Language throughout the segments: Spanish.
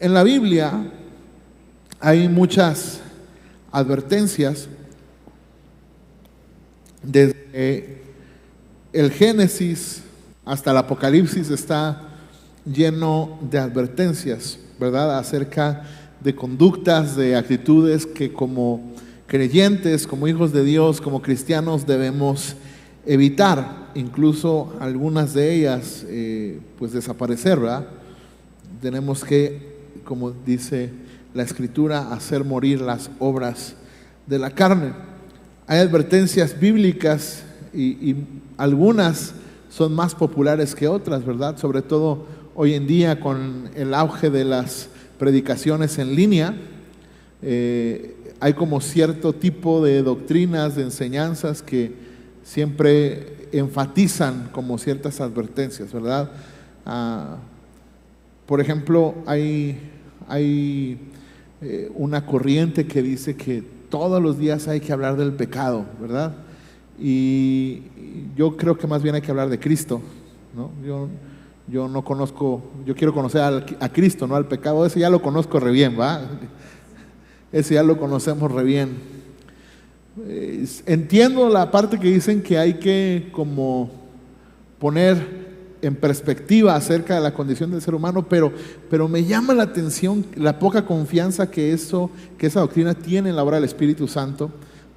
En la Biblia hay muchas advertencias. Desde el Génesis hasta el Apocalipsis está lleno de advertencias, ¿verdad? Acerca de conductas, de actitudes que como creyentes, como hijos de Dios, como cristianos debemos evitar. Incluso algunas de ellas pues desaparecer, ¿verdad? Tenemos que, como dice la Escritura, hacer morir las obras de la carne. Hay advertencias bíblicas y algunas son más populares que otras, ¿verdad? Sobre todo hoy en día con el auge de las predicaciones en línea, hay como cierto tipo de doctrinas, de enseñanzas que siempre enfatizan como ciertas advertencias, ¿verdad? Por ejemplo, hay una corriente que dice que todos los días hay que hablar del pecado, ¿verdad? Y yo creo que más bien hay que hablar de Cristo, ¿no? Yo no conozco, yo quiero conocer a Cristo, no al pecado. Ese ya lo conozco re bien, ¿va? Ese ya lo conocemos re bien. Entiendo la parte que dicen que hay que como poner en perspectiva acerca de la condición del ser humano, pero me llama la atención la poca confianza que esa doctrina tiene en la obra del Espíritu Santo,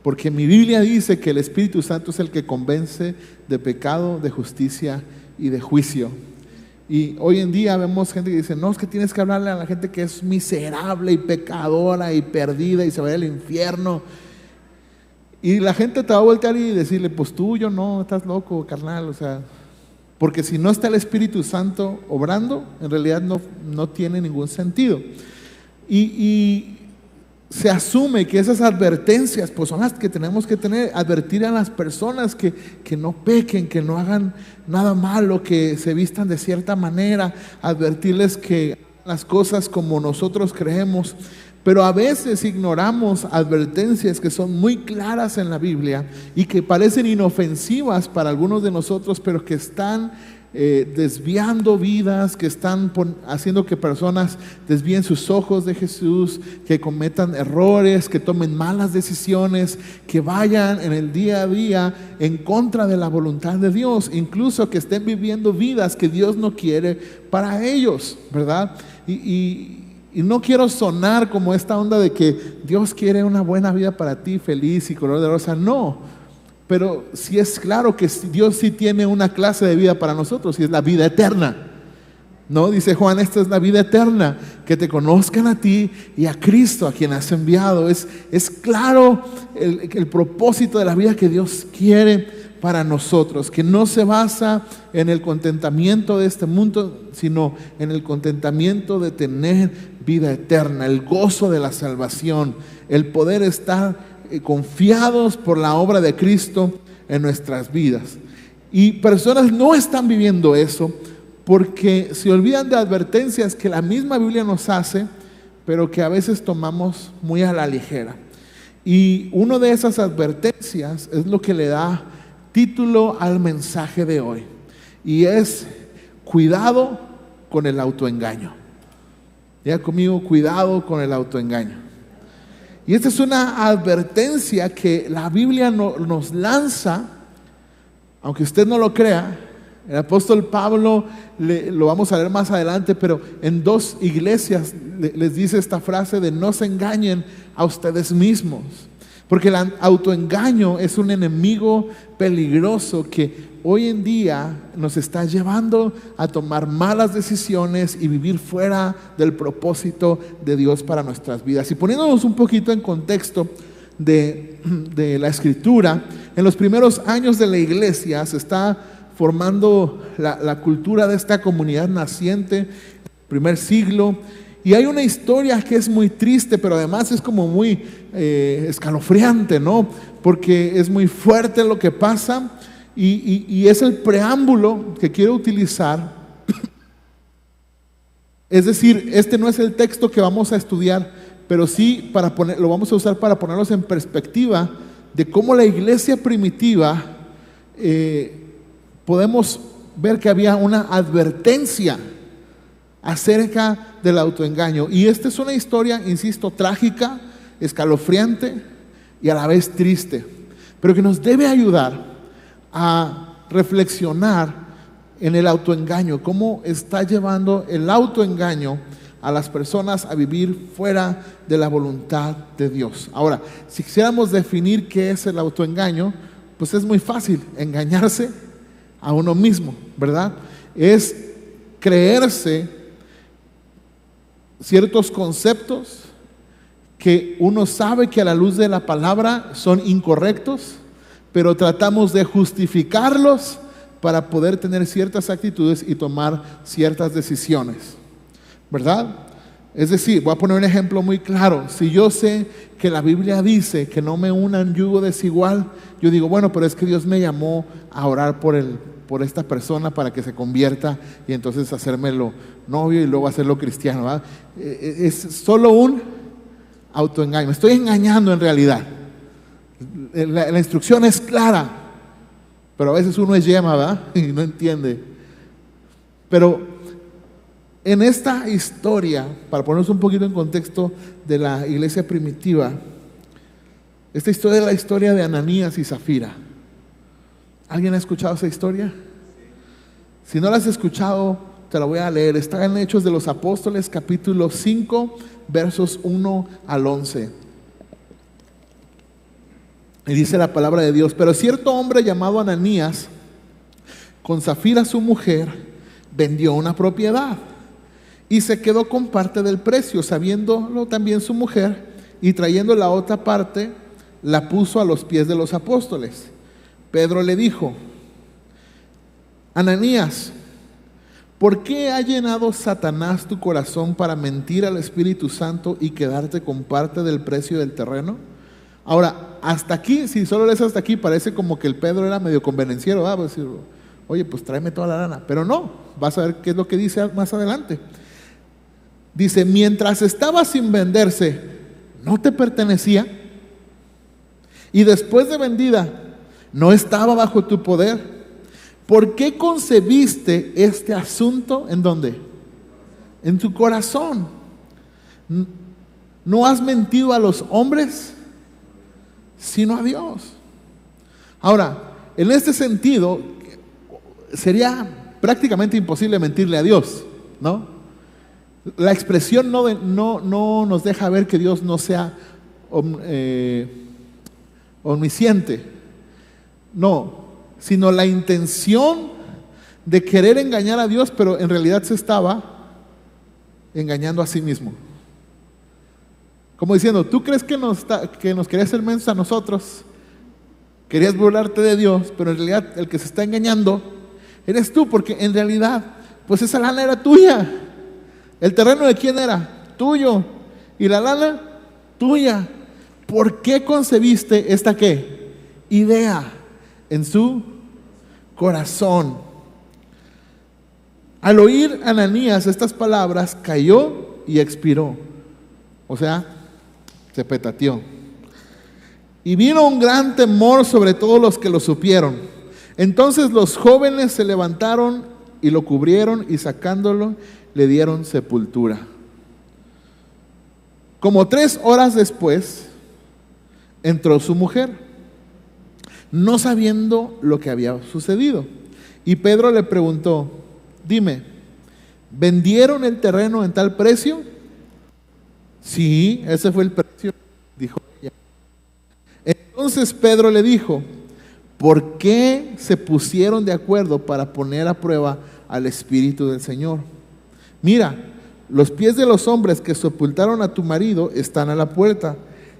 porque mi Biblia dice que el Espíritu Santo es el que convence de pecado, de justicia y de juicio. Y hoy en día vemos gente que dice, no, es que tienes que hablarle a la gente que es miserable y pecadora y perdida y se va al infierno. Y la gente te va a voltear y decirle, pues tú, yo no, estás loco, carnal, o sea, porque si no está el Espíritu Santo obrando, en realidad no tiene ningún sentido. Y se asume que esas advertencias pues son las que tenemos que tener, advertir a las personas que no pequen, que no hagan nada malo, que se vistan de cierta manera, advertirles que hagan las cosas como nosotros creemos. Pero a veces ignoramos advertencias que son muy claras en la Biblia y que parecen inofensivas para algunos de nosotros, pero que están desviando vidas, que están haciendo que personas desvíen sus ojos de Jesús, que cometan errores, que tomen malas decisiones, que vayan en el día a día en contra de la voluntad de Dios, incluso que estén viviendo vidas que Dios no quiere para ellos, ¿verdad? Y no quiero sonar como esta onda de que Dios quiere una buena vida para ti, feliz y color de rosa. No, pero sí es claro que Dios sí tiene una clase de vida para nosotros y es la vida eterna. No, dice Juan, esta es la vida eterna, que te conozcan a ti y a Cristo, a quien has enviado. Es claro el propósito de la vida que Dios quiere para nosotros, que no se basa en el contentamiento de este mundo, sino en el contentamiento de tener vida eterna, el gozo de la salvación, el poder estar confiados por la obra de Cristo en nuestras vidas. Y personas no están viviendo eso porque se olvidan de advertencias que la misma Biblia nos hace, pero que a veces tomamos muy a la ligera. Y una de esas advertencias es lo que le da título al mensaje de hoy, y es cuidado con el autoengaño. Ya conmigo, cuidado con el autoengaño. Y esta es una advertencia que la Biblia nos lanza, aunque usted no lo crea. El apóstol Pablo, lo vamos a leer más adelante, pero en 2 iglesias les dice esta frase de no se engañen a ustedes mismos. Porque el autoengaño es un enemigo peligroso que hoy en día nos está llevando a tomar malas decisiones y vivir fuera del propósito de Dios para nuestras vidas. Y poniéndonos un poquito en contexto de la Escritura, en los primeros años de la iglesia se está formando la cultura de esta comunidad naciente, primer siglo. Y hay una historia que es muy triste, pero además es como muy escalofriante, ¿no? Porque es muy fuerte lo que pasa y es el preámbulo que quiero utilizar. Es decir, este no es el texto que vamos a estudiar, pero sí lo vamos a usar para ponerlos en perspectiva de cómo la iglesia primitiva podemos ver que había una advertencia acerca del autoengaño. Y esta es una historia, insisto, trágica, escalofriante y a la vez triste, pero que nos debe ayudar a reflexionar en el autoengaño, cómo está llevando el autoengaño a las personas a vivir fuera de la voluntad de Dios. Ahora, si quisiéramos definir qué es el autoengaño, pues es muy fácil: engañarse a uno mismo, ¿verdad? Es creerse ciertos conceptos que uno sabe que a la luz de la palabra son incorrectos, pero tratamos de justificarlos para poder tener ciertas actitudes y tomar ciertas decisiones, ¿verdad? Es decir, voy a poner un ejemplo muy claro. Si yo sé que la Biblia dice que no me unan yugo desigual, yo digo, bueno, pero es que Dios me llamó a orar por esta persona para que se convierta y entonces hacérmelo novio y luego hacerlo cristiano, ¿verdad? Es solo un autoengaño. Me estoy engañando en realidad. La instrucción es clara, pero a veces uno es yema, ¿verdad? Y no entiende. Pero en esta historia, para ponernos un poquito en contexto de la iglesia primitiva, esta historia es la historia de Ananías y Zafira. ¿Alguien ha escuchado esa historia? Si no la has escuchado, te la voy a leer. Está en Hechos de los Apóstoles, capítulo 5, versos 1 al 11. Y dice la palabra de Dios: pero cierto hombre llamado Ananías, con Zafira su mujer, vendió una propiedad y se quedó con parte del precio, sabiéndolo también su mujer, y trayendo la otra parte, la puso a los pies de los apóstoles. Pedro le dijo: Ananías, ¿por qué ha llenado Satanás tu corazón para mentir al Espíritu Santo y quedarte con parte del precio del terreno? Ahora, hasta aquí, si solo lees hasta aquí, parece como que el Pedro era medio convenenciero, ¿verdad? Pues, oye, pues tráeme toda la lana. Pero no, vas a ver qué es lo que dice más adelante. Dice: mientras estaba sin venderse, ¿no te pertenecía? Y después de vendida, ¿no estaba bajo tu poder? ¿Por qué concebiste este asunto? ¿En dónde? En tu corazón. ¿No has mentido a los hombres, sino a Dios? Ahora, en este sentido, sería prácticamente imposible mentirle a Dios, ¿no? La expresión no nos deja ver que Dios no sea omnisciente, no, sino la intención de querer engañar a Dios, pero en realidad se estaba engañando a sí mismo. Como diciendo: tú crees que nos querías hacer mensos a nosotros, querías burlarte de Dios, pero en realidad el que se está engañando eres tú, porque en realidad, pues esa lana era tuya. ¿El terreno de quién era? Tuyo. ¿Y la lana? Tuya. ¿Por qué concebiste esta qué? Idea en su corazón. Al oír Ananías estas palabras, cayó y expiró. O sea, se petateó. Y vino un gran temor sobre todos los que lo supieron. Entonces los jóvenes se levantaron y lo cubrieron, y sacándolo le dieron sepultura. Como 3 horas después entró su mujer, no sabiendo lo que había sucedido. Y Pedro le preguntó: dime, ¿vendieron el terreno en tal precio? Sí, ese fue el precio, dijo ella. Entonces Pedro le dijo: ¿por qué se pusieron de acuerdo para poner a prueba al Espíritu del Señor? Mira, los pies de los hombres que sepultaron a tu marido están a la puerta,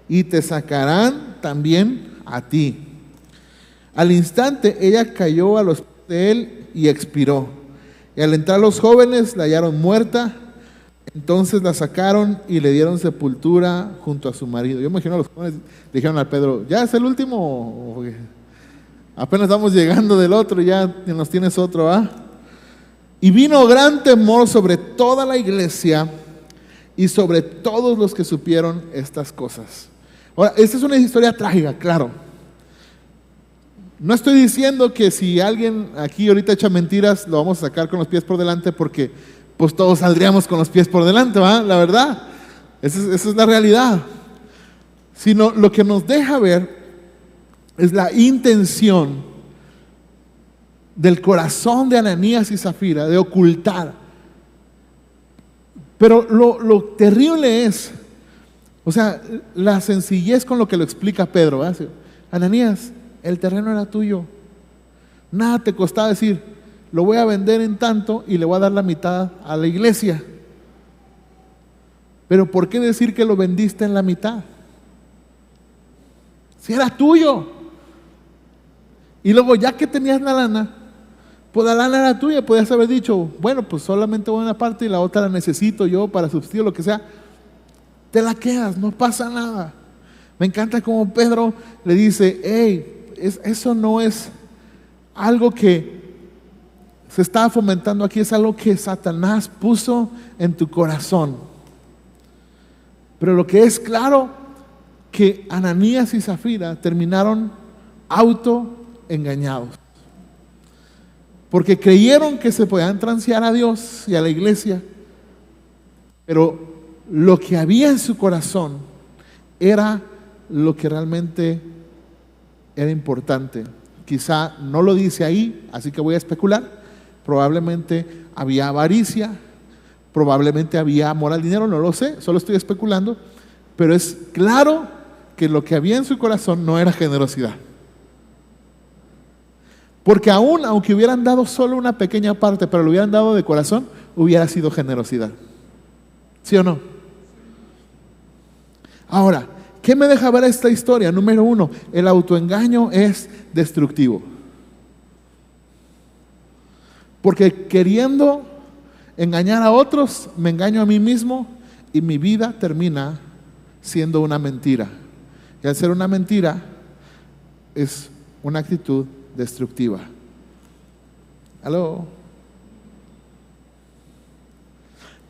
y te sacarán también a ti. Al instante ella cayó a los pies de él y expiró. Y al entrar los jóvenes la hallaron muerta. Entonces la sacaron y le dieron sepultura junto a su marido. Yo imagino a los jóvenes dijeron a Pedro: ¿ya es el último? Apenas estamos llegando del otro, ya nos tienes otro, ¿ah? Y vino gran temor sobre toda la iglesia y sobre todos los que supieron estas cosas. Ahora, esta es una historia trágica, claro. No estoy diciendo que si alguien aquí ahorita echa mentiras, lo vamos a sacar con los pies por delante, porque pues todos saldríamos con los pies por delante, ¿va? La verdad, esa es la realidad. Sino lo que nos deja ver es la intención del corazón de Ananías y Zafira de ocultar. Pero lo terrible es, o sea, la sencillez con lo que lo explica Pedro, ¿verdad? Ananías, el terreno era tuyo. Nada te costaba decir, lo voy a vender en tanto y le voy a dar la mitad a la iglesia. Pero ¿por qué decir que lo vendiste en la mitad? Si era tuyo. Y luego ya que tenías la lana, pues la lana era tuya, podías haber dicho, bueno, pues solamente voy a una parte y la otra la necesito yo para subsistir, lo que sea. Te la quedas, no pasa nada. Me encanta como Pedro le dice, hey, eso no es algo que se está fomentando aquí, es algo que Satanás puso en tu corazón. Pero lo que es claro, que Ananías y Zafira terminaron autoengañados. Porque creyeron que se podían transear a Dios y a la iglesia, pero lo que había en su corazón era lo que realmente era importante. Quizá no lo dice ahí, así que voy a especular. Probablemente había avaricia, probablemente había amor al dinero, no lo sé, solo estoy especulando, pero es claro que lo que había en su corazón no era generosidad. Porque aunque hubieran dado solo una pequeña parte, pero lo hubieran dado de corazón, hubiera sido generosidad. ¿Sí o no? Ahora, ¿qué me deja ver esta historia? Número 1, el autoengaño es destructivo. Porque queriendo engañar a otros, me engaño a mí mismo y mi vida termina siendo una mentira. Y al ser una mentira, es una actitud destructiva. ¿Aló?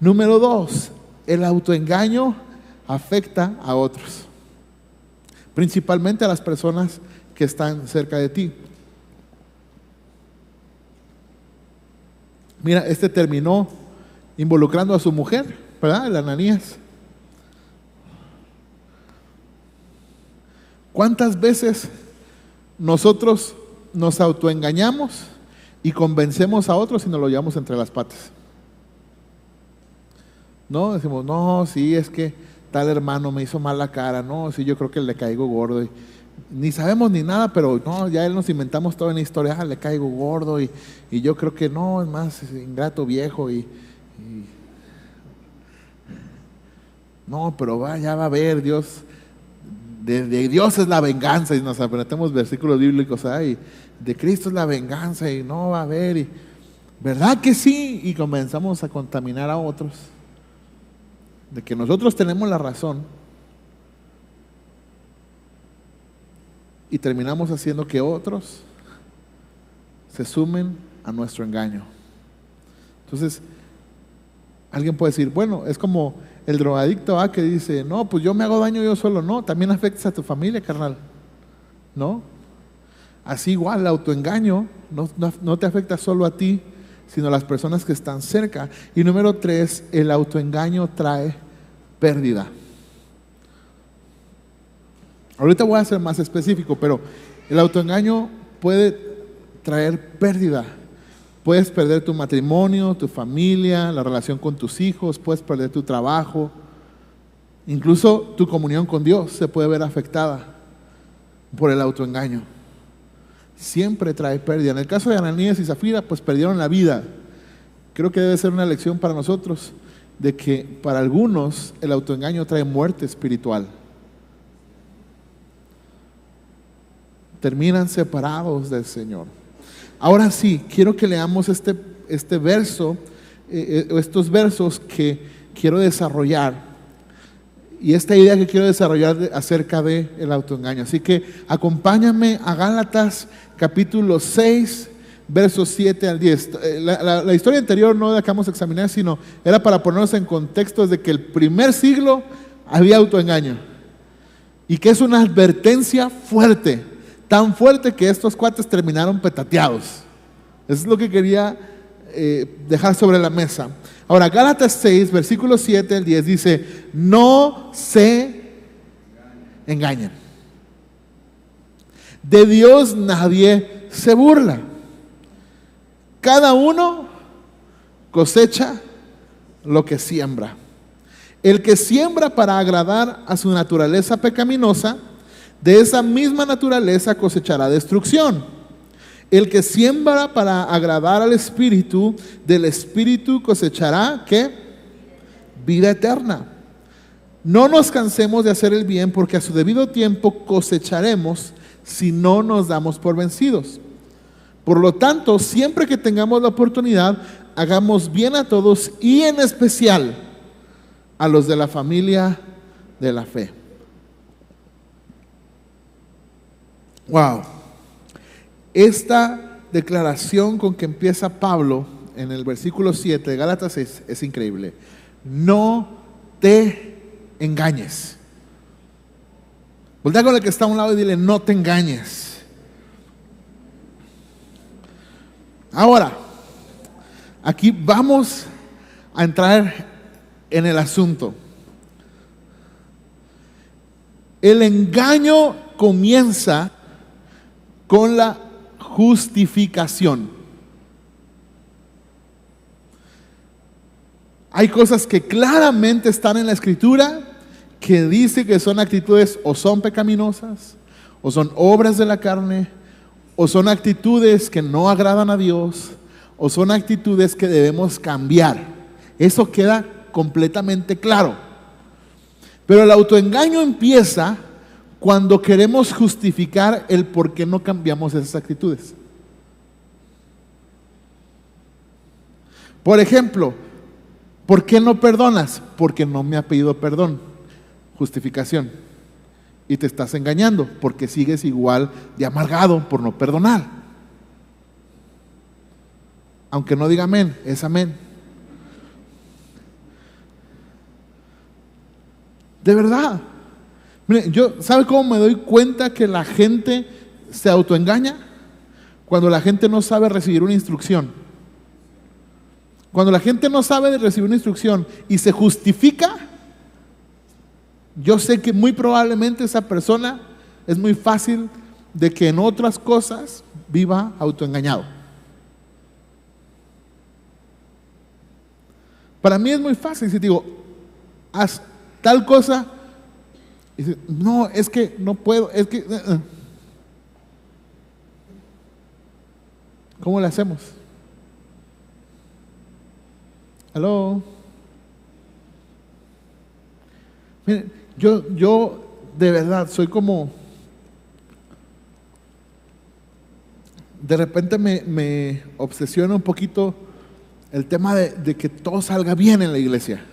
Número 2, el autoengaño afecta a otros, principalmente a las personas que están cerca de ti. Mira, este terminó involucrando a su mujer, ¿verdad? El Ananías. ¿Cuántas veces nosotros nos autoengañamos y convencemos a otros y nos lo llevamos entre las patas? No, decimos, no, sí, es que tal hermano me hizo mal la cara, no, sí, yo creo que le caigo gordo. Y ni sabemos ni nada, pero no, ya él nos inventamos toda una historia, le caigo gordo y yo creo que no, es más ingrato viejo no, pero ya va a ver, Dios, de Dios es la venganza, y nos aprendemos versículos bíblicos, y de Cristo es la venganza y no va a haber, ¿verdad que sí? Y comenzamos a contaminar a otros de que nosotros tenemos la razón y terminamos haciendo que otros se sumen a nuestro engaño. Entonces, alguien puede decir, bueno, es como el drogadicto que dice, no, pues yo me hago daño yo solo. No, también afectas a tu familia, carnal, ¿no? Así igual, el autoengaño no te afecta solo a ti, sino a las personas que están cerca. Y número 3, el autoengaño trae pérdida. Ahorita voy a ser más específico, pero el autoengaño puede traer pérdida. Puedes perder tu matrimonio, tu familia, la relación con tus hijos, puedes perder tu trabajo, incluso tu comunión con Dios se puede ver afectada por el autoengaño. Siempre trae pérdida. En el caso de Ananías y Zafira, pues perdieron la vida. Creo que debe ser una lección para nosotros de que para algunos el autoengaño trae muerte espiritual. Terminan separados del Señor. Ahora sí, quiero que leamos este verso, estos versos que quiero desarrollar, y esta idea que quiero desarrollar acerca del autoengaño. Así que acompáñame a Gálatas capítulo 6, versos 7 al 10. La historia anterior no la acabamos de examinar, sino era para ponernos en contexto de que el primer siglo había autoengaño y que es una advertencia fuerte. Tan fuerte que estos cuates terminaron petateados. Eso es lo que quería dejar sobre la mesa. Ahora, Gálatas 6, versículos 7 al 10 dice: no se engañen. De Dios nadie se burla. Cada uno cosecha lo que siembra. El que siembra para agradar a su naturaleza pecaminosa, de esa misma naturaleza cosechará destrucción. El que siembra para agradar al Espíritu, del Espíritu cosechará, ¿qué? Vida eterna. No nos cansemos de hacer el bien, porque a su debido tiempo cosecharemos si no nos damos por vencidos. Por lo tanto, siempre que tengamos la oportunidad, hagamos bien a todos y en especial a los de la familia de la fe. Wow. Esta declaración con que empieza Pablo en el versículo 7 de Gálatas 6 es increíble. No te engañes. Voltea con el que está a un lado y dile: no te engañes. Ahora, aquí vamos a entrar en el asunto. El engaño comienza con la justificación. Hay cosas que claramente están en la Escritura que dice que son actitudes o son pecaminosas, o son obras de la carne, o son actitudes que no agradan a Dios, o son actitudes que debemos cambiar. Eso queda completamente claro. Pero el autoengaño empieza cuando queremos justificar el por qué no cambiamos esas actitudes. Por ejemplo, ¿por qué no perdonas? Porque no me ha pedido perdón. Justificación. Y te estás engañando porque sigues igual de amargado por no perdonar. Aunque no diga amén, es amén. De verdad. Mire, ¿sabe cómo me doy cuenta que la gente se autoengaña? Cuando la gente no sabe recibir una instrucción. Cuando la gente no sabe recibir una instrucción y se justifica, yo sé que muy probablemente esa persona es muy fácil de que en otras cosas viva autoengañado. Para mí es muy fácil si digo: haz tal cosa, y dice: no, es que no puedo, es que ¿cómo le hacemos? ¿Aló? Miren, yo de verdad soy como, de repente me obsesiona un poquito el tema de que todo salga bien en la iglesia.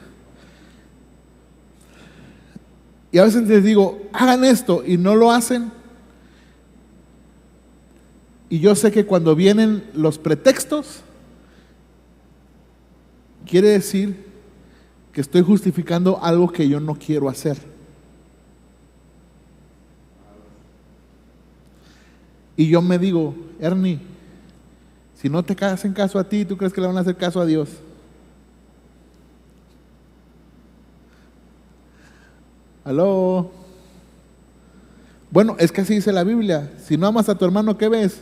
Y a veces les digo: hagan esto, y no lo hacen. Y yo sé que cuando vienen los pretextos, quiere decir que estoy justificando algo que yo no quiero hacer. Y yo me digo: Ernie, si no te hacen caso a ti, ¿tú crees que le van a hacer caso a Dios? ¿Aló? Bueno, es que así dice la Biblia: si no amas a tu hermano, ¿qué ves?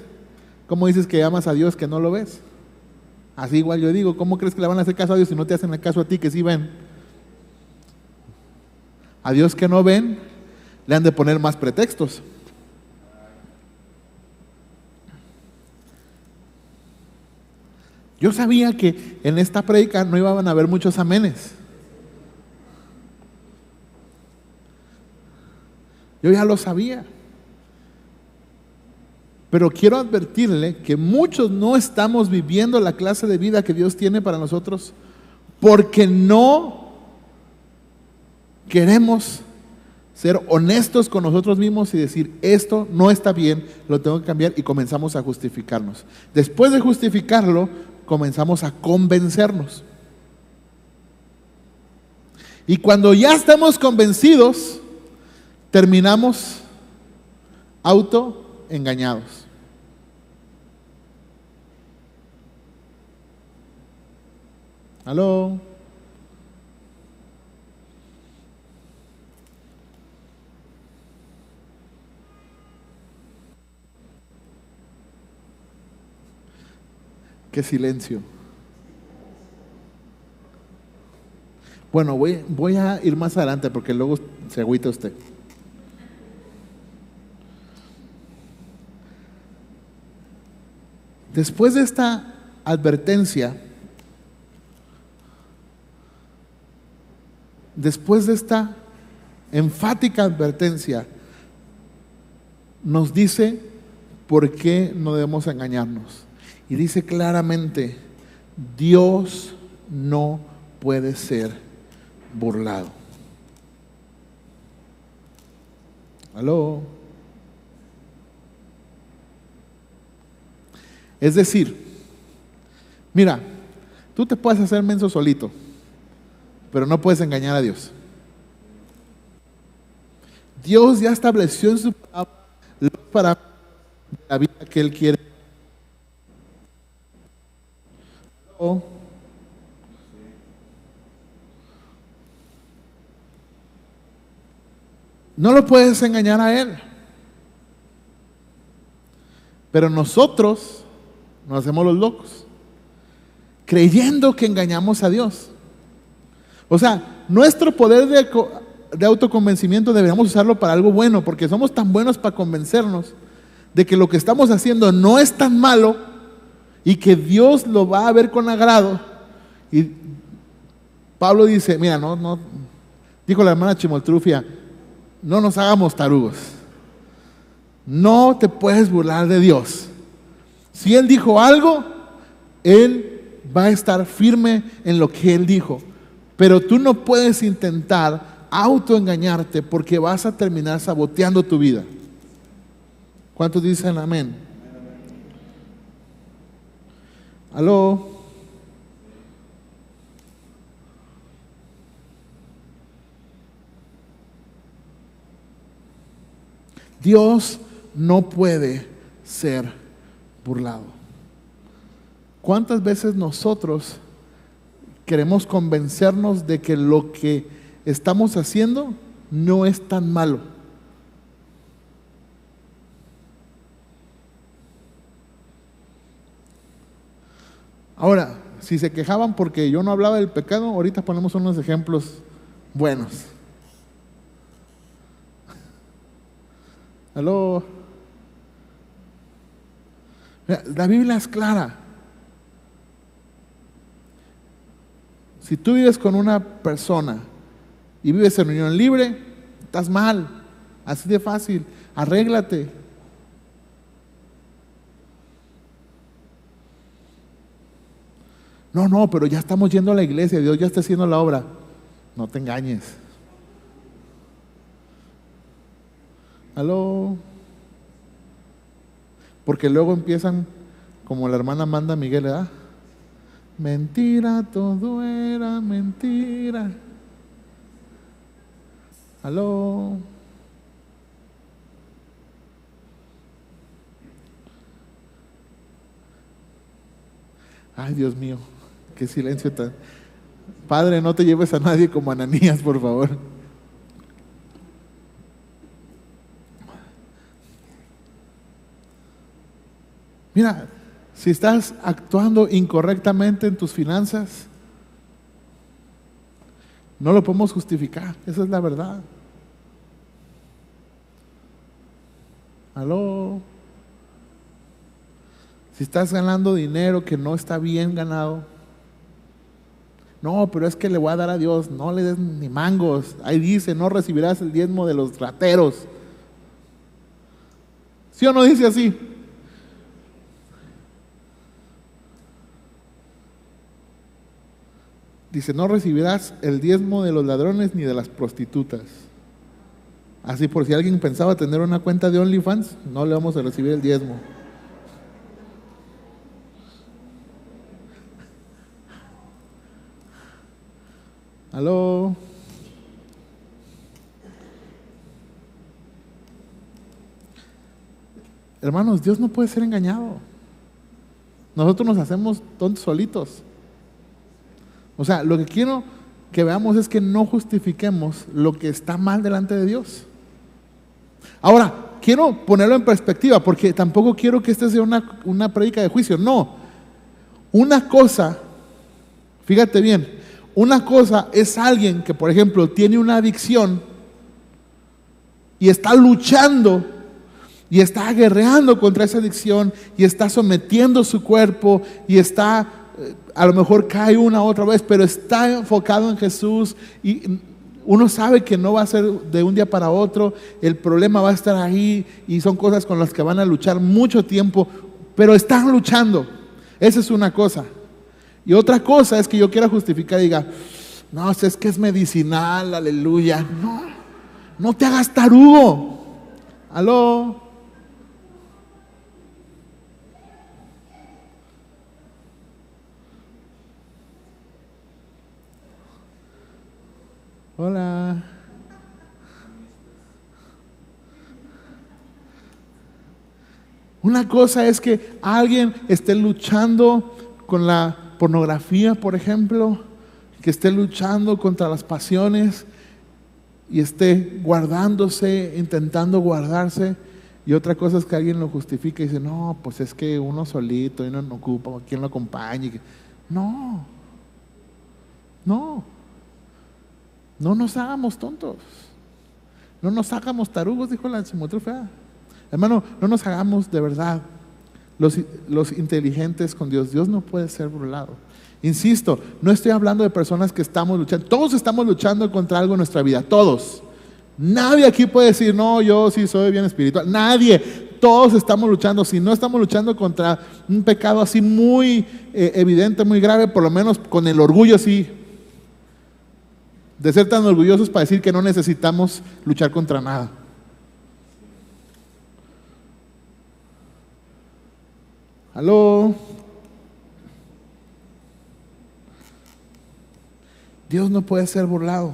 ¿Cómo dices que amas a Dios que no lo ves? Así igual yo digo: ¿cómo crees que le van a hacer caso a Dios si no te hacen el caso a ti que sí ven? A Dios que no ven le han de poner más pretextos. Yo sabía que en esta prédica no iban a haber muchos amenes. Yo ya lo sabía. Pero quiero advertirle que muchos no estamos viviendo la clase de vida que Dios tiene para nosotros porque no queremos ser honestos con nosotros mismos y decir: esto no está bien, lo tengo que cambiar, y comenzamos a justificarnos. Después de justificarlo, comenzamos a convencernos. Y cuando ya estamos convencidos, terminamos autoengañados. ¿Aló? Qué silencio. Bueno, voy a ir más adelante porque luego se agüita usted. Después de esta advertencia, después de esta enfática advertencia, nos dice por qué no debemos engañarnos. Y dice claramente, Dios no puede ser burlado. ¿Aló? Es decir, mira, tú te puedes hacer menso solito, pero no puedes engañar a Dios. Dios ya estableció en su palabra los parámetros de la vida que Él quiere. No lo puedes engañar a Él. Pero nosotros nos hacemos los locos, creyendo que engañamos a Dios. O sea, nuestro poder de autoconvencimiento deberíamos usarlo para algo bueno, porque somos tan buenos para convencernos de que lo que estamos haciendo no es tan malo y que Dios lo va a ver con agrado. Y Pablo dice, mira, dijo la hermana Chimoltrufia, no nos hagamos tarugos. No te puedes burlar de Dios. Si Él dijo algo, Él va a estar firme en lo que Él dijo. Pero tú no puedes intentar autoengañarte porque vas a terminar saboteando tu vida. ¿Cuántos dicen amén? ¿Aló? Dios no puede ser burlado. ¿Cuántas veces nosotros queremos convencernos de que lo que estamos haciendo no es tan malo? Ahora, si se quejaban porque yo no hablaba del pecado, ahorita ponemos unos ejemplos buenos. ¿Aló? La Biblia es clara. Si tú vives con una persona y vives en unión libre, estás mal. Así de fácil. Arréglate. No, pero ya estamos yendo a la iglesia, Dios ya está haciendo la obra. No te engañes. ¿Aló? Porque luego empiezan como la hermana Amanda Miguel, ¿verdad? Mentira, todo era mentira. ¿Aló? Ay, Dios mío, qué silencio tan... Padre, no te lleves a nadie como Ananías, por favor. Mira, si estás actuando incorrectamente en tus finanzas, no lo podemos justificar, esa es la verdad. ¿Aló? Si estás ganando dinero que no está bien ganado, no, pero es que le voy a dar a Dios, no le des ni mangos. Ahí dice, no recibirás el diezmo de los rateros. ¿Sí o no dice así? Dice, no recibirás el diezmo de los ladrones ni de las prostitutas. Así por si alguien pensaba tener una cuenta de OnlyFans, no le vamos a recibir el diezmo. ¿Aló? Hermanos, Dios no puede ser engañado. Nosotros nos hacemos tontos solitos. O sea, lo que quiero que veamos es que no justifiquemos lo que está mal delante de Dios. Ahora, quiero ponerlo en perspectiva, porque tampoco quiero que esta sea una prédica de juicio. No, una cosa, fíjate bien, una cosa es alguien que, por ejemplo, tiene una adicción y está luchando y está guerreando contra esa adicción y está sometiendo su cuerpo y está, a lo mejor cae una otra vez, pero está enfocado en Jesús y uno sabe que no va a ser de un día para otro, el problema va a estar ahí y son cosas con las que van a luchar mucho tiempo, pero están luchando. Esa es una cosa. Y otra cosa es que yo quiera justificar y diga, no, es que es medicinal, aleluya. No, no te hagas tarugo. Aló. Hola. Una cosa es que alguien esté luchando con la pornografía, por ejemplo, que esté luchando contra las pasiones y esté guardándose, intentando guardarse. Y otra cosa es que alguien lo justifica y dice, no, pues es que uno solito y uno no ocupa, quien lo acompañe. No, no, no nos hagamos tontos, no nos hagamos tarugos, dijo la Chimotrufea. Hermano, no nos hagamos de verdad los inteligentes con Dios. Dios no puede ser burlado. Insisto, no estoy hablando de personas que estamos luchando. Todos estamos luchando contra algo en nuestra vida, todos. Nadie aquí puede decir, no, yo sí soy bien espiritual. Nadie. Todos estamos luchando. Si no estamos luchando contra un pecado así muy evidente, muy grave, por lo menos con el orgullo sí. De ser tan orgullosos para decir que no necesitamos luchar contra nada. Aló. Dios no puede ser burlado,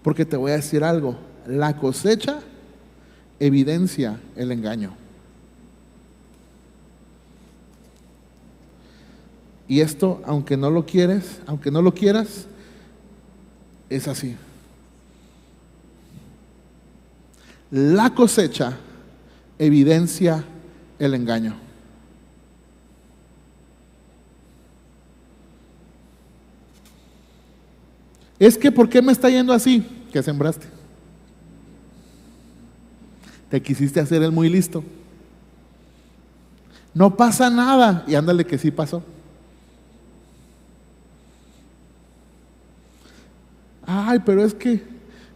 porque te voy a decir algo, la cosecha evidencia el engaño. Y esto, aunque no lo quieras, es así. La cosecha evidencia el engaño. Es que, ¿por qué me está yendo así? ¿Qué sembraste? Te quisiste hacer el muy listo. No pasa nada. Y ándale que sí pasó. Ay, pero es que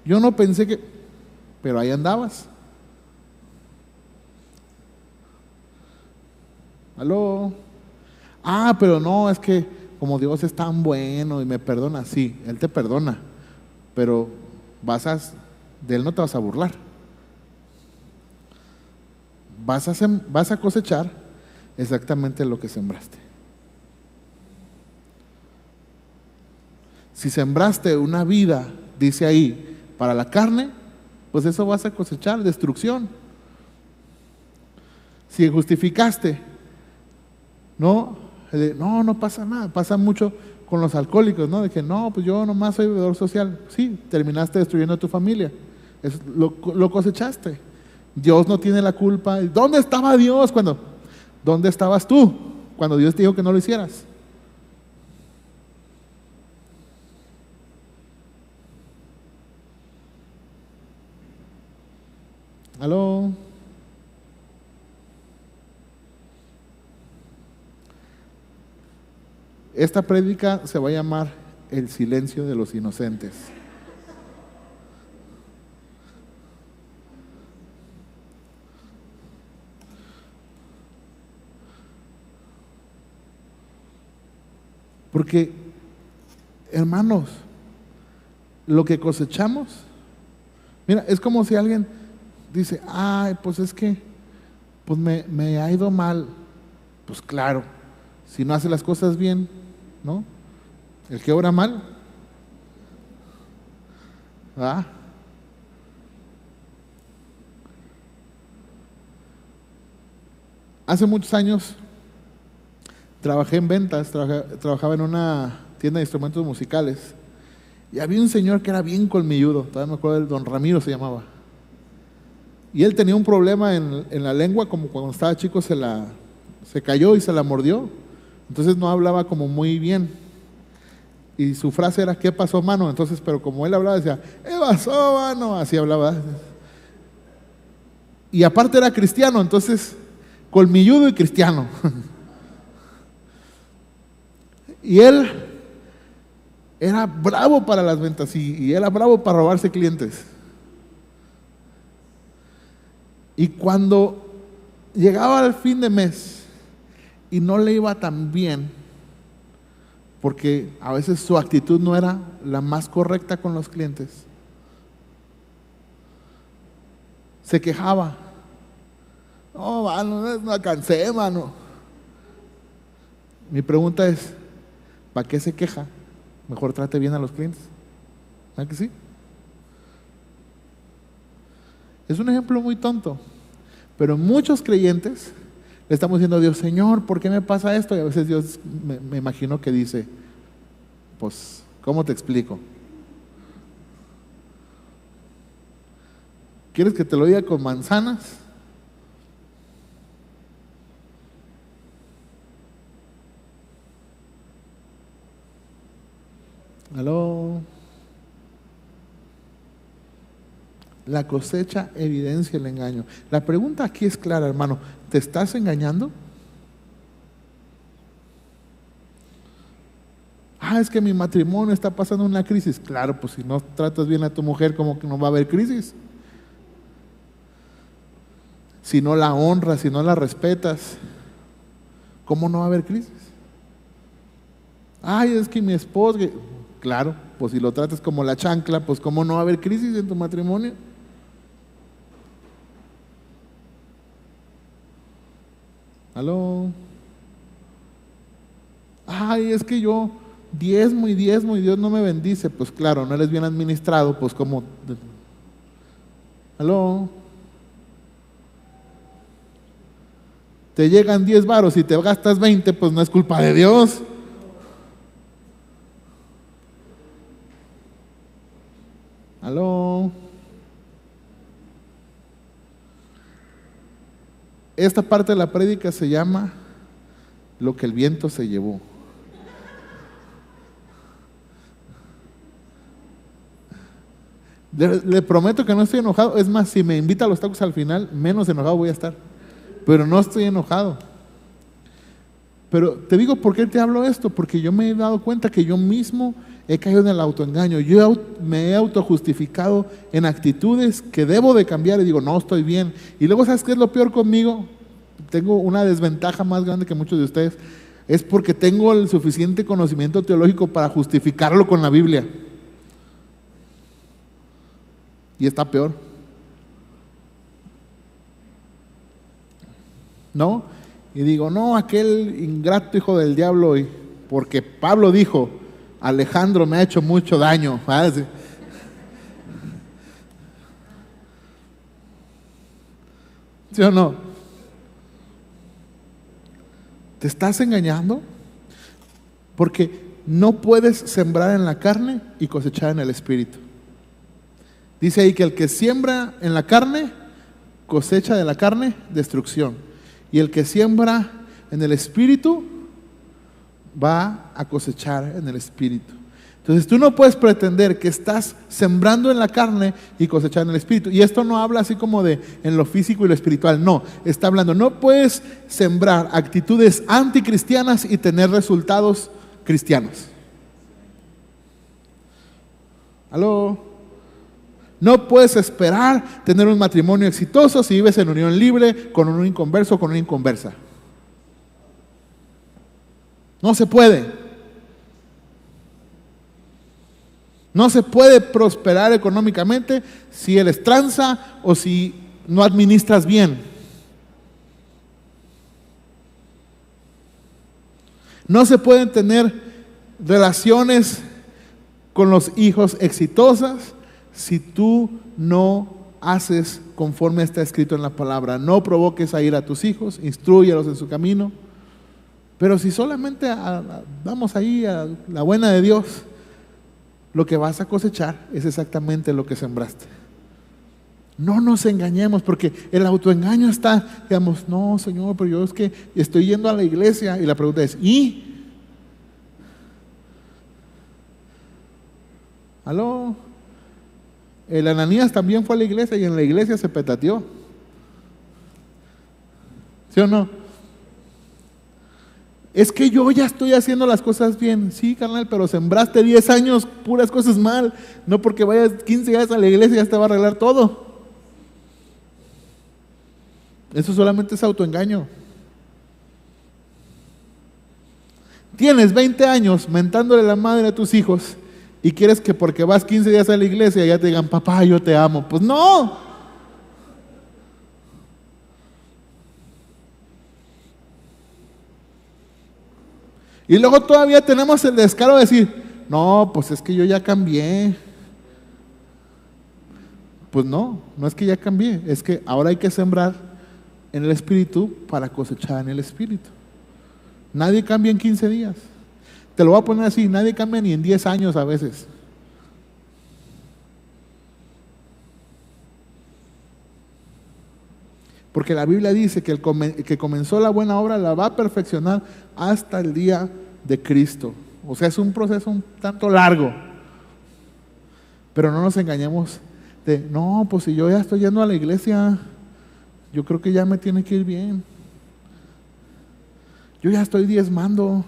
yo no pensé que... Pero ahí andabas. Aló. Ah, pero no, es que como Dios es tan bueno y me perdona, sí, Él te perdona, pero de Él no te vas a burlar. Vas a cosechar exactamente lo que sembraste. Si sembraste una vida, dice ahí, para la carne, pues eso vas a cosechar, destrucción. Si justificaste, no pasa nada. Pasa mucho con los alcohólicos, ¿no? De que no, pues yo nomás soy bebedor social. Sí, terminaste destruyendo a tu familia. Lo cosechaste. Dios no tiene la culpa. ¿Dónde estaba Dios dónde estabas tú cuando Dios te dijo que no lo hicieras? ¿Aló? Esta prédica se va a llamar El silencio de los inocentes. Porque, hermanos, lo que cosechamos, mira, es como si alguien dice, ay, pues es que pues me ha ido mal. Pues claro, si no hace las cosas bien, ¿no? El que obra mal, ¿verdad? Hace muchos años trabajé en ventas, trabajaba en una tienda de instrumentos musicales. Y había un señor que era bien colmilludo, todavía me acuerdo, don Ramiro se llamaba. Y él tenía un problema en la lengua, como cuando estaba chico se cayó y se la mordió. Entonces no hablaba como muy bien. Y su frase era, ¿qué pasó, mano? Entonces, pero como él hablaba, decía, ¿qué pasó, mano? Así hablaba. Y aparte era cristiano, entonces, colmilludo y cristiano. Y él era bravo para las ventas y era bravo para robarse clientes. Y cuando llegaba al fin de mes y no le iba tan bien, porque a veces su actitud no era la más correcta con los clientes, se quejaba. No, mano, no alcancé, mano. Mi pregunta es, ¿para qué se queja? Mejor trate bien a los clientes. ¿Verdad que sí? Es un ejemplo muy tonto, pero muchos creyentes le estamos diciendo a Dios, Señor, ¿por qué me pasa esto? Y a veces Dios me imagino que dice, pues, ¿cómo te explico? ¿Quieres que te lo diga con manzanas? ¿Aló? La cosecha evidencia el engaño. La pregunta aquí es clara, hermano. ¿Te estás engañando? Es que mi matrimonio está pasando una crisis. Claro, pues si no tratas bien a tu mujer, ¿cómo que no va a haber crisis? Si no la honras, si no la respetas, ¿cómo no va a haber crisis? Es que mi esposo, claro, pues si lo tratas como la chancla, pues ¿cómo no va a haber crisis en tu matrimonio? ¿Aló? Es que yo diezmo y Dios no me bendice. Pues claro, no eres bien administrado, pues como... ¿Aló? Te llegan 10 varos y te gastas 20, pues no es culpa de Dios. ¿Aló? Esta parte de la prédica se llama lo que el viento se llevó. Le prometo que no estoy enojado. Es más, si me invita a los tacos al final, menos enojado voy a estar. Pero no estoy enojado. Pero te digo, ¿por qué te hablo esto? Porque yo me he dado cuenta que yo mismo he caído en el autoengaño. Yo me he autojustificado en actitudes que debo de cambiar y digo, no, estoy bien. Y luego, ¿sabes qué es lo peor conmigo? Tengo una desventaja más grande que muchos de ustedes. Es porque tengo el suficiente conocimiento teológico para justificarlo con la Biblia. Y está peor. ¿No? Y digo, no, aquel ingrato hijo del diablo, porque Pablo dijo, Alejandro me ha hecho mucho daño. ¿Sí o no? ¿Te estás engañando? Porque no puedes sembrar en la carne y cosechar en el espíritu. Dice ahí que el que siembra en la carne, cosecha de la carne destrucción. Y el que siembra en el espíritu, va a cosechar en el espíritu. Entonces tú no puedes pretender que estás sembrando en la carne y cosechar en el espíritu. Y esto no habla así como de en lo físico y lo espiritual, no. Está hablando, no puedes sembrar actitudes anticristianas y tener resultados cristianos. ¿Aló? No puedes esperar tener un matrimonio exitoso si vives en unión libre con un inconverso o con una inconversa. No se puede. No se puede prosperar económicamente si eres tranza o si no administras bien. No se pueden tener relaciones con los hijos exitosas si tú no haces conforme está escrito en la palabra. No provoques a ir a tus hijos, instrúyelos en su camino. Pero si solamente vamos ahí a la buena de Dios, lo que vas a cosechar es exactamente lo que sembraste. No nos engañemos, porque el autoengaño está, digamos, no, Señor, pero yo es que estoy yendo a la iglesia, y la pregunta es, ¿y? ¿Aló? El Ananías también fue a la iglesia y en la iglesia se petateó. ¿Sí o no? Es que yo ya estoy haciendo las cosas bien. Sí, carnal, pero sembraste 10 años puras cosas mal. No porque vayas 15 días a la iglesia ya te va a arreglar todo. Eso solamente es autoengaño. Tienes 20 años mentándole la madre a tus hijos y quieres que porque vas 15 días a la iglesia ya te digan, papá, yo te amo. Pues no. Y luego todavía tenemos el descaro de decir, no, pues es que yo ya cambié. Pues no, no es que ya cambié, es que ahora hay que sembrar en el Espíritu para cosechar en el Espíritu. Nadie cambia en 15 días. Te lo voy a poner así, nadie cambia ni en 10 años a veces. Porque la Biblia dice que el que comenzó la buena obra la va a perfeccionar hasta el día de Cristo. O sea, es un proceso un tanto largo. Pero no nos engañemos de, no, pues si yo ya estoy yendo a la iglesia, yo creo que ya me tiene que ir bien. Yo ya estoy diezmando,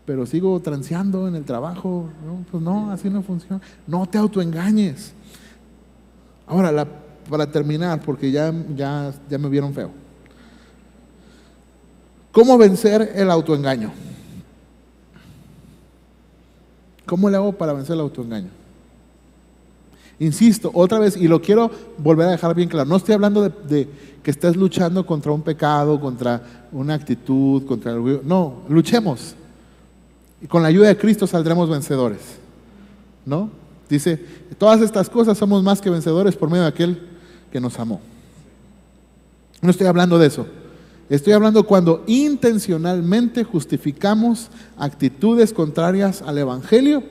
pero sigo transeando en el trabajo. No, pues no, así no funciona. No te autoengañes. Ahora, para terminar, porque ya me vieron feo. ¿Cómo vencer el autoengaño? ¿Cómo le hago para vencer el autoengaño? Insisto, otra vez, y lo quiero volver a dejar bien claro, no estoy hablando de que estés luchando contra un pecado, contra una actitud, contra el orgullo. No, luchemos. Y con la ayuda de Cristo saldremos vencedores. ¿No? Dice, todas estas cosas somos más que vencedores por medio de aquel que nos amó. No estoy hablando de eso. Estoy hablando cuando intencionalmente justificamos actitudes contrarias al Evangelio,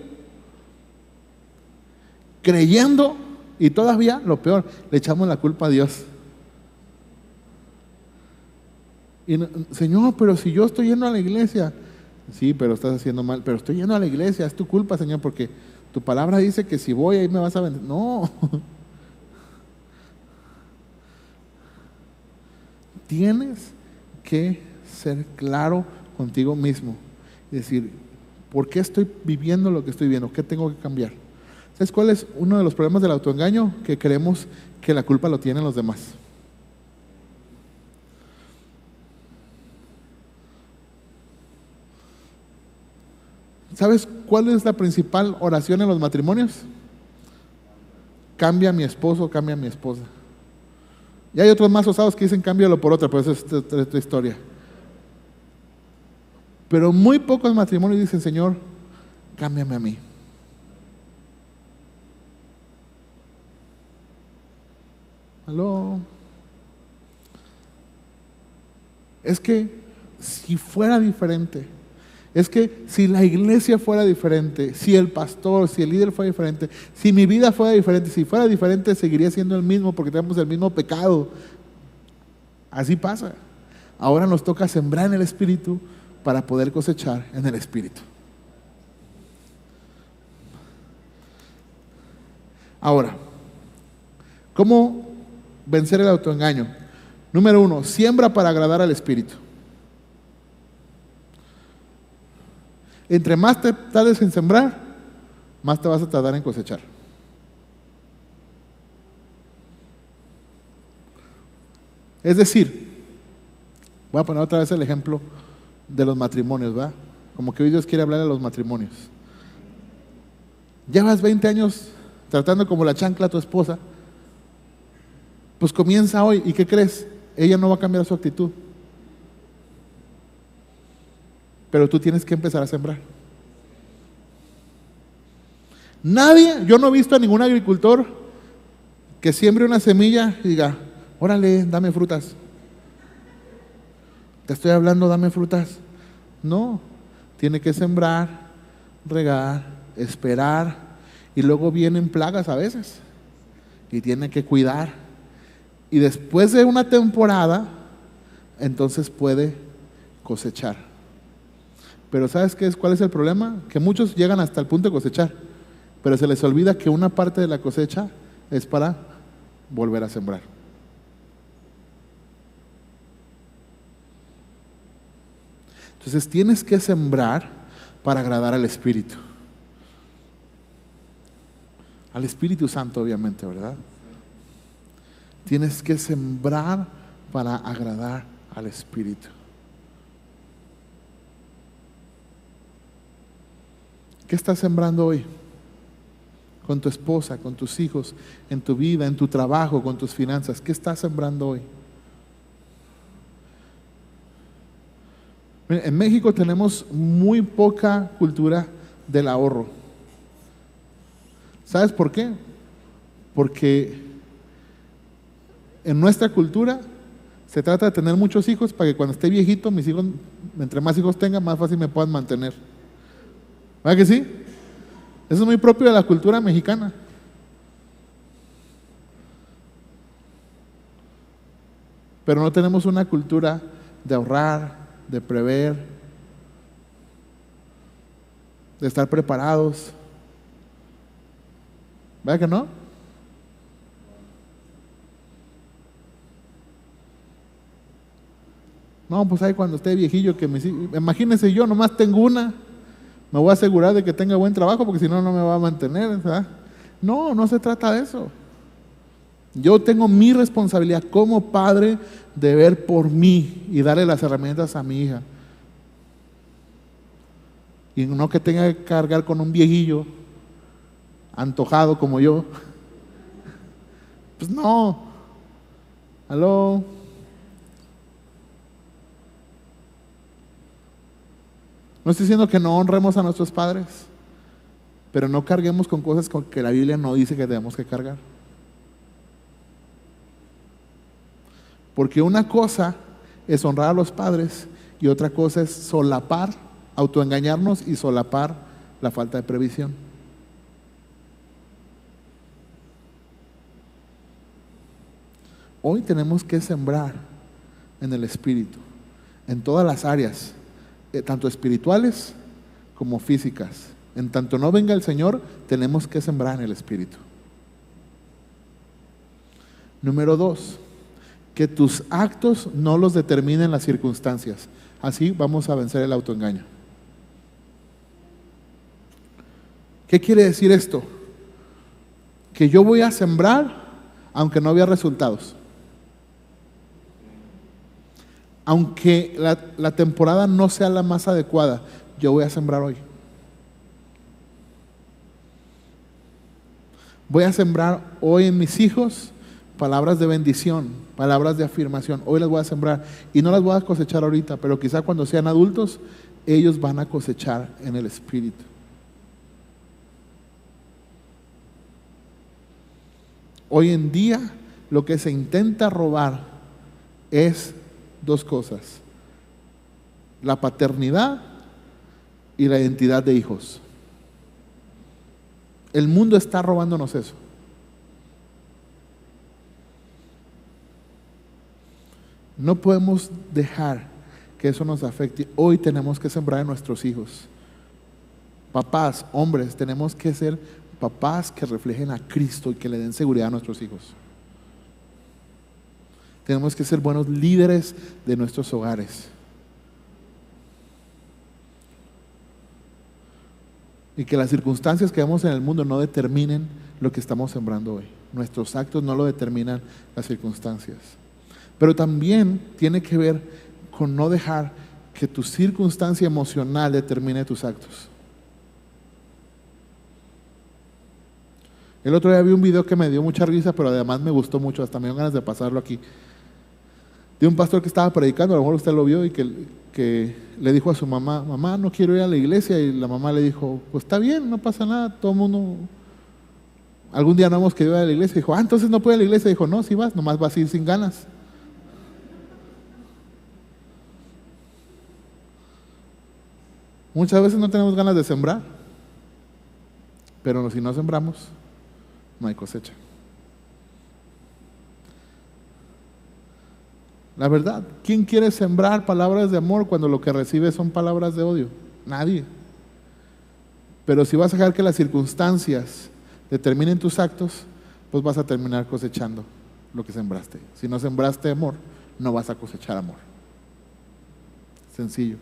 creyendo, y todavía lo peor, le echamos la culpa a Dios. Y Señor, pero si yo estoy yendo a la iglesia, sí, pero estás haciendo mal, pero estoy yendo a la iglesia, es tu culpa, Señor, porque tu palabra dice que si voy ahí me vas a vender. No. Tienes que ser claro contigo mismo y decir, ¿por qué estoy viviendo lo que estoy viendo? ¿Qué tengo que cambiar? ¿Sabes cuál es uno de los problemas del autoengaño? Que creemos que la culpa lo tienen los demás. ¿Sabes cuál es la principal oración en los matrimonios? Cambia a mi esposo, cambia a mi esposa. Y hay otros más osados que dicen cámbialo por otra, pero eso es otra historia. Pero muy pocos matrimonios dicen, Señor, cámbiame a mí. ¿Aló? Es que si fuera diferente, es que si la iglesia fuera diferente, si el pastor, si el líder fuera diferente, si mi vida fuera diferente, si fuera diferente seguiría siendo el mismo porque tenemos el mismo pecado. Así pasa. Ahora nos toca sembrar en el Espíritu para poder cosechar en el Espíritu. Ahora, ¿cómo vencer el autoengaño? Número 1, siembra para agradar al Espíritu. Entre más te tardes en sembrar, más te vas a tardar en cosechar. Es decir, voy a poner otra vez el ejemplo de los matrimonios, ¿verdad? Como que hoy Dios quiere hablar de los matrimonios. Llevas 20 años tratando como la chancla a tu esposa, pues comienza hoy, ¿y qué crees? Ella no va a cambiar su actitud. Pero tú tienes que empezar a sembrar. Nadie, yo no he visto a ningún agricultor que siembre una semilla y diga, órale, dame frutas. Te estoy hablando, dame frutas. No, tiene que sembrar, regar, esperar, y luego vienen plagas a veces y tiene que cuidar. Y después de una temporada, entonces puede cosechar. Pero ¿sabes qué es? ¿Cuál es el problema? Que muchos llegan hasta el punto de cosechar, pero se les olvida que una parte de la cosecha es para volver a sembrar. Entonces tienes que sembrar para agradar al Espíritu. Al Espíritu Santo, obviamente, ¿verdad? Tienes que sembrar para agradar al Espíritu. ¿Qué estás sembrando hoy? Con tu esposa, con tus hijos, en tu vida, en tu trabajo, con tus finanzas. ¿Qué estás sembrando hoy? En México tenemos muy poca cultura del ahorro. ¿Sabes por qué? Porque en nuestra cultura se trata de tener muchos hijos para que cuando esté viejito, mis hijos, entre más hijos tenga, más fácil me puedan mantener. ¿Verdad que sí? Eso es muy propio de la cultura mexicana. Pero no tenemos una cultura de ahorrar, de prever, de estar preparados. ¿Verdad que no? No, pues ahí cuando esté viejillo, imagínense, yo nomás tengo una, me voy a asegurar de que tenga buen trabajo porque si no, no me va a mantener, ¿verdad? No, no se trata de eso. Yo tengo mi responsabilidad como padre de ver por mí y darle las herramientas a mi hija. Y no que tenga que cargar con un viejillo antojado como yo. Pues no. ¿Aló? No estoy diciendo que no honremos a nuestros padres, pero no carguemos con cosas con que la Biblia no dice que debemos que cargar. Porque una cosa es honrar a los padres y otra cosa es solapar, autoengañarnos y solapar la falta de previsión. Hoy tenemos que sembrar en el Espíritu, en todas las áreas, tanto espirituales como físicas. En tanto no venga el Señor, tenemos que sembrar en el Espíritu. Número 2, que tus actos no los determinen las circunstancias. Así vamos a vencer el autoengaño. ¿Qué quiere decir esto? Que yo voy a sembrar aunque no vea resultados. Aunque la temporada no sea la más adecuada, yo voy a sembrar hoy. Voy a sembrar hoy en mis hijos palabras de bendición, palabras de afirmación. Hoy las voy a sembrar y no las voy a cosechar ahorita, pero quizá cuando sean adultos, ellos van a cosechar en el Espíritu. Hoy en día, lo que se intenta robar es dos cosas: la paternidad y la identidad de hijos. El mundo está robándonos eso. No podemos dejar que eso nos afecte. Hoy tenemos que sembrar en nuestros hijos. Papás, hombres, tenemos que ser papás que reflejen a Cristo y que le den seguridad a nuestros hijos. Tenemos que ser buenos líderes de nuestros hogares. Y que las circunstancias que vemos en el mundo no determinen lo que estamos sembrando hoy. Nuestros actos no lo determinan las circunstancias. Pero también tiene que ver con no dejar que tu circunstancia emocional determine tus actos. El otro día vi un video que me dio mucha risa, pero además me gustó mucho, hasta me dio ganas de pasarlo aquí. De un pastor que estaba predicando, a lo mejor usted lo vio, y que le dijo a su mamá: mamá, no quiero ir a la iglesia. Y la mamá le dijo: pues está bien, no pasa nada, todo el mundo, algún día no hemos querido ir a la iglesia. Dijo: entonces no puedo ir a la iglesia. Dijo: no, si vas, nomás vas a ir sin ganas. Muchas veces no tenemos ganas de sembrar, pero si no sembramos, no hay cosecha. La verdad, ¿quién quiere sembrar palabras de amor cuando lo que recibe son palabras de odio? Nadie. Pero si vas a dejar que las circunstancias determinen tus actos, pues vas a terminar cosechando lo que sembraste. Si no sembraste amor, no vas a cosechar amor. Sencillo.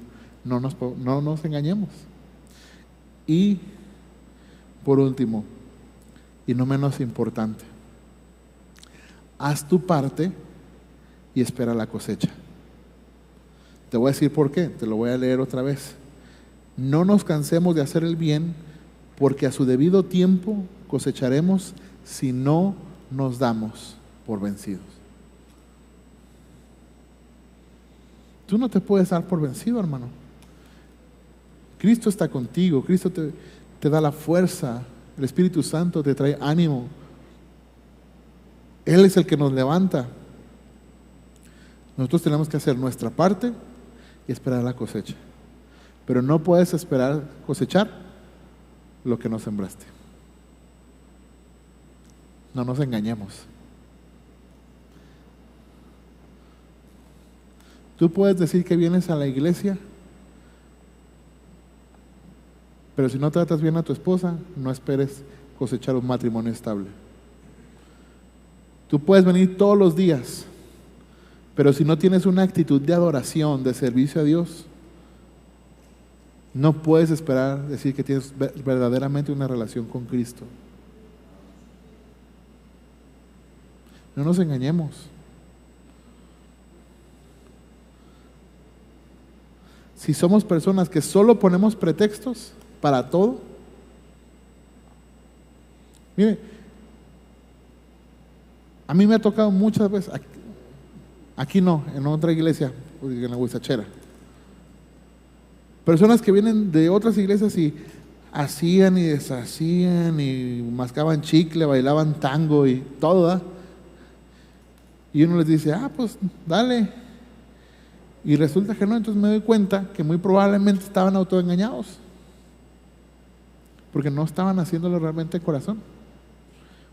No nos engañemos. Y por último, y no menos importante, haz tu parte y espera la cosecha. Te voy a decir por qué, te lo voy a leer otra vez. No nos cansemos de hacer el bien, porque a su debido tiempo cosecharemos si no nos damos por vencidos. Tú no te puedes dar por vencido, hermano. Cristo está contigo, Cristo te da la fuerza, el Espíritu Santo te trae ánimo. Él es el que nos levanta. Nosotros tenemos que hacer nuestra parte y esperar la cosecha. Pero no puedes esperar cosechar lo que no sembraste. No nos engañemos. Tú puedes decir que vienes a la iglesia, pero si no tratas bien a tu esposa, no esperes cosechar un matrimonio estable. Tú puedes venir todos los días, pero si no tienes una actitud de adoración, de servicio a Dios, no puedes esperar decir que tienes verdaderamente una relación con Cristo. No nos engañemos. Si somos personas que solo ponemos pretextos para todo, mire, a mí me ha tocado muchas veces, aquí no, en otra iglesia, en la Huizachera, personas que vienen de otras iglesias y hacían y deshacían y mascaban chicle, bailaban tango y todo, ¿verdad? Y uno les dice, pues dale. Y resulta que no, entonces me doy cuenta que muy probablemente estaban autoengañados, porque no estaban haciéndolo realmente de corazón.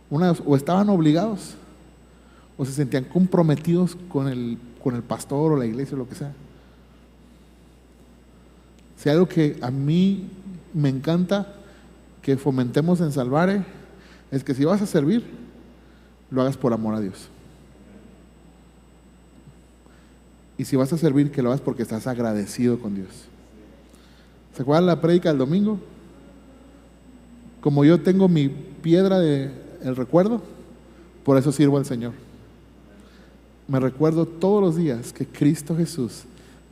O estaban obligados, o se sentían comprometidos con el pastor o la iglesia o lo que sea. Si algo que a mí me encanta que fomentemos en Salvare es que si vas a servir, lo hagas por amor a Dios. Y si vas a servir, que lo hagas porque estás agradecido con Dios. ¿Se acuerdan la prédica del domingo? Como yo tengo mi piedra del recuerdo, por eso sirvo al Señor. Me recuerdo todos los días que Cristo Jesús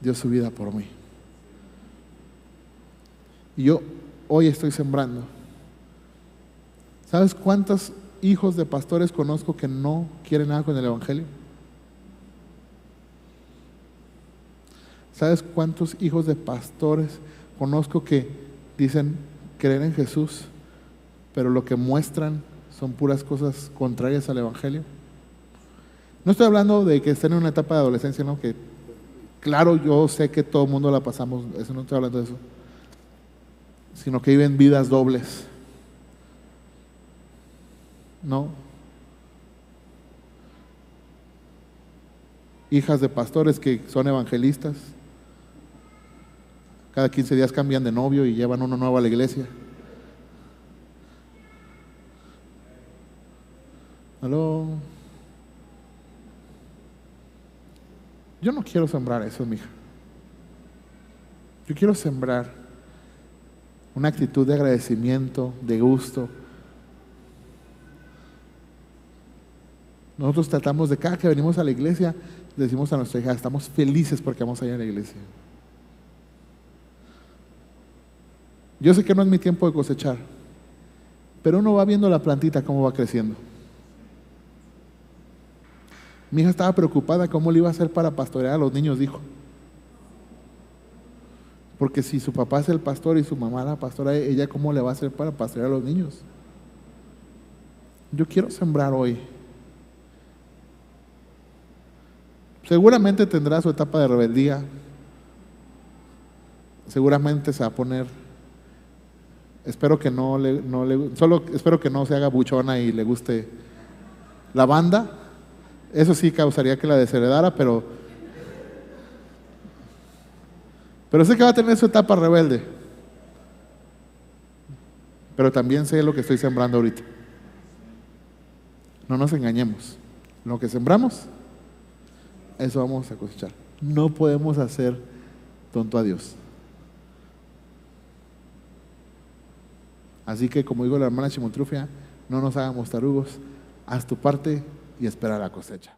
dio su vida por mí. Y yo hoy estoy sembrando. ¿Sabes cuántos hijos de pastores conozco que no quieren nada con el Evangelio? ¿Sabes cuántos hijos de pastores conozco que dicen creer en Jesús, pero lo que muestran son puras cosas contrarias al Evangelio? No estoy hablando de que estén en una etapa de adolescencia, ¿no? Que claro, yo sé que todo el mundo la pasamos, eso no estoy hablando de eso, sino que viven vidas dobles. No. Hijas de pastores que son evangelistas, cada 15 días cambian de novio y llevan uno nuevo a la iglesia. ¿Aló? Yo no quiero sembrar eso, mija. Yo quiero sembrar una actitud de agradecimiento, de gusto. Nosotros tratamos de, cada que venimos a la iglesia, le decimos a nuestra hija, estamos felices porque vamos a ir a la iglesia. Yo sé que no es mi tiempo de cosechar, pero uno va viendo la plantita cómo va creciendo. Mi hija estaba preocupada cómo le iba a hacer para pastorear a los niños, dijo. Porque si su papá es el pastor y su mamá la pastora, ella cómo le va a hacer para pastorear a los niños. Yo quiero sembrar hoy. Seguramente tendrá su etapa de rebeldía, seguramente se va a poner, espero que solo espero que no se haga buchona y le guste la banda. Eso sí causaría que la desheredara, pero sé que va a tener su etapa rebelde. Pero también sé lo que estoy sembrando ahorita. No nos engañemos. Lo que sembramos, eso vamos a cosechar. No podemos hacer tonto a Dios. Así que, como dijo la hermana Chimotrufia, no nos hagamos tarugos, haz tu parte y espera la cosecha.